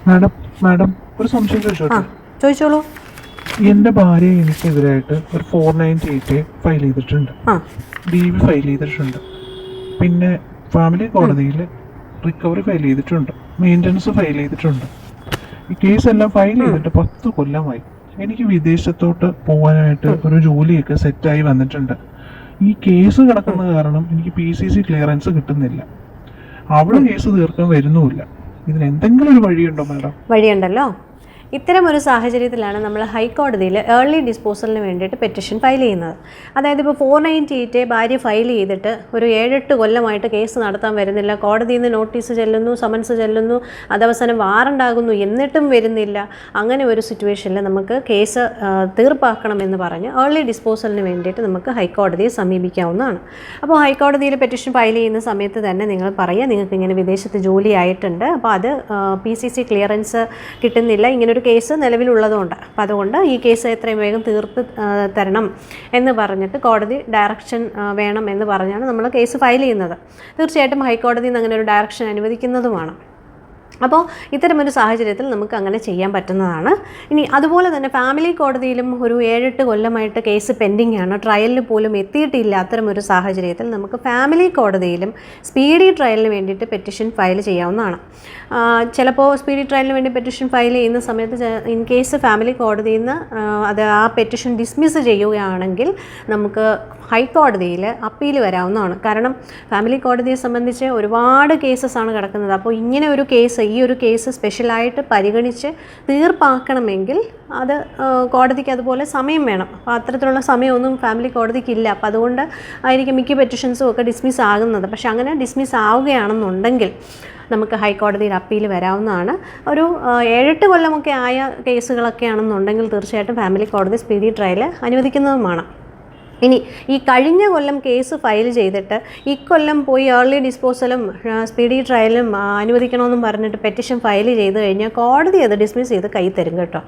Madam madam ഒരു സംശയം ചോദിച്ചോട്ടെ? ചോദിച്ചോളൂ. എന്റെ ഭാര്യ എനിക്കെതിരായിട്ട് ഒരു 498 ഫയൽ ചെയ്തിട്ടുണ്ട്, DV ഫയൽ ചെയ്തിട്ടുണ്ട്, പിന്നെ ഫാമിലി കോടതിയിൽ റിക്കവറി ഫയൽ ചെയ്തിട്ടുണ്ട്, മെയിൻ്റനൻസ് ഫയൽ ചെയ്തിട്ടുണ്ട്. ഈ കേസെല്ലാം ഫയൽ ചെയ്തിട്ട് 10 കൊല്ലമായി. എനിക്ക് വിദേശത്തോട്ട് പോകാനായിട്ട് ഒരു ജോലിയൊക്കെ സെറ്റായി വന്നിട്ടുണ്ട്. ഈ കേസ് കിടക്കുന്ന കാരണം എനിക്ക് PCC ക്ലിയറൻസ് കിട്ടുന്നില്ല. അവള് കേസ് തീർക്കാൻ വരുന്നുമില്ല. ഇതിന് എന്തെങ്കിലും ഒരു വഴിയുണ്ടോ മാഡം? വഴിയുണ്ടല്ലോ. ഇത്തരമൊരു സാഹചര്യത്തിലാണ് നമ്മൾ ഹൈക്കോടതിയിൽ ഏർലി ഡിസ്പോസലിന് വേണ്ടിയിട്ട് പെറ്റിഷൻ ഫയൽ ചെയ്യുന്നത്. അതായത് ഇപ്പോൾ 498 ഭാര്യ ഫയൽ ചെയ്തിട്ട് ഒരു 7-8 കൊല്ലമായിട്ട് കേസ് നടത്താൻ വരുന്നില്ല, കോടതിയിൽ നിന്ന് നോട്ടീസ് ചെല്ലുന്നു, സമൻസ് ചെല്ലുന്നു, അതവസാനം വാറണ്ടാകുന്നു, എന്നിട്ടും വരുന്നില്ല. അങ്ങനെ ഒരു സിറ്റുവേഷനിൽ നമുക്ക് കേസ് തീർപ്പാക്കണമെന്ന് പറഞ്ഞ് ഏർലി ഡിസ്പോസലിന് വേണ്ടിയിട്ട് നമുക്ക് ഹൈക്കോടതിയെ സമീപിക്കാവുന്നതാണ്. അപ്പോൾ ഹൈക്കോടതിയിൽ പെറ്റിഷൻ ഫയൽ ചെയ്യുന്ന സമയത്ത് തന്നെ നിങ്ങൾ പറയുക, നിങ്ങൾക്ക് ഇങ്ങനെ വിദേശത്ത് ജോലി ആയിട്ടുണ്ട്, അപ്പോൾ അത് PCC ക്ലിയറൻസ് കിട്ടുന്നില്ല, ഇങ്ങനൊരു കേസ് നിലവിലുള്ളതുകൊണ്ട്, അപ്പോൾ അതുകൊണ്ട് ഈ കേസ് എത്രയും വേഗം തീർത്ത് തരണം എന്ന് പറഞ്ഞിട്ട് കോടതി ഡയറക്ഷൻ വേണം എന്ന് പറഞ്ഞാണ് നമ്മൾ കേസ് ഫയൽ ചെയ്യുന്നത്. തീർച്ചയായിട്ടും ഹൈക്കോടതിയിൽ നിന്ന് അങ്ങനെ ഒരു ഡയറക്ഷൻ അനുവദിക്കുന്നതുമാണ്. അപ്പോൾ ഇത്തരമൊരു സാഹചര്യത്തിൽ നമുക്ക് അങ്ങനെ ചെയ്യാൻ പറ്റുന്നതാണ്. ഇനി അതുപോലെ തന്നെ ഫാമിലി കോടതിയിലും ഒരു 7-8 കൊല്ലമായിട്ട് കേസ് പെൻഡിങ് ആണ്, ട്രയലിന് പോലും എത്തിയിട്ടില്ല. അത്തരമൊരു സാഹചര്യത്തിൽ നമുക്ക് ഫാമിലി കോടതിയിലും സ്പീഡി ട്രയലിന് വേണ്ടിയിട്ട് പെറ്റിഷൻ ഫയൽ ചെയ്യാവുന്നതാണ്. ചിലപ്പോൾ സ്പീഡി ട്രയലിന് വേണ്ടി പെറ്റിഷൻ ഫയൽ ചെയ്യുന്ന സമയത്ത് ഇൻ കേസ് ഫാമിലി കോടതിയിൽ നിന്ന് അത് ആ പെറ്റിഷൻ ഡിസ്മിസ് ചെയ്യുകയാണെങ്കിൽ നമുക്ക് ഹൈക്കോടതിയിൽ അപ്പീൽ വരാവുന്നതാണ്. കാരണം ഫാമിലി കോടതിയെ സംബന്ധിച്ച് ഒരുപാട് കേസസ് ആണ് കിടക്കുന്നത്. അപ്പോൾ ഇങ്ങനെ ഒരു കേസ്, ഈ ഒരു കേസ് സ്പെഷ്യലായിട്ട് പരിഗണിച്ച് തീർപ്പാക്കണമെങ്കിൽ അത് കോടതിക്ക് അതുപോലെ സമയം വേണം. അപ്പോൾ അത്തരത്തിലുള്ള സമയമൊന്നും ഫാമിലി കോടതിക്കില്ല. അപ്പോൾ അതുകൊണ്ട് ആയിരിക്കും മിക്ക പെറ്റിഷൻസും ഒക്കെ ഡിസ്മിസ് ആകുന്നത്. പക്ഷേ അങ്ങനെ ഡിസ്മിസ് ആവുകയാണെന്നുണ്ടെങ്കിൽ നമുക്ക് ഹൈക്കോടതിയിൽ അപ്പീൽ വരാവുന്നതാണ്. ഒരു 7-8 കൊല്ലമൊക്കെ ആയ കേസുകളൊക്കെ ആണെന്നുണ്ടെങ്കിൽ തീർച്ചയായിട്ടും ഫാമിലി കോടതി സ്പീഡി ട്രയൽ അനുവദിക്കുന്നതുമാണ്. ഇനി ഈ കഴിഞ്ഞ കൊല്ലം കേസ് ഫയൽ ചെയ്തിട്ട് ഇക്കൊല്ലം പോയി ഏർലി ഡിസ്പോസലും സ്പീഡി ട്രയലും അനുവദിക്കണമെന്നും പറഞ്ഞിട്ട് പെറ്റിഷൻ ഫയൽ ചെയ്ത് കഴിഞ്ഞാൽ കോടതി അത് ഡിസ്മിസ് ചെയ്ത് കൈ തരും കേട്ടോ.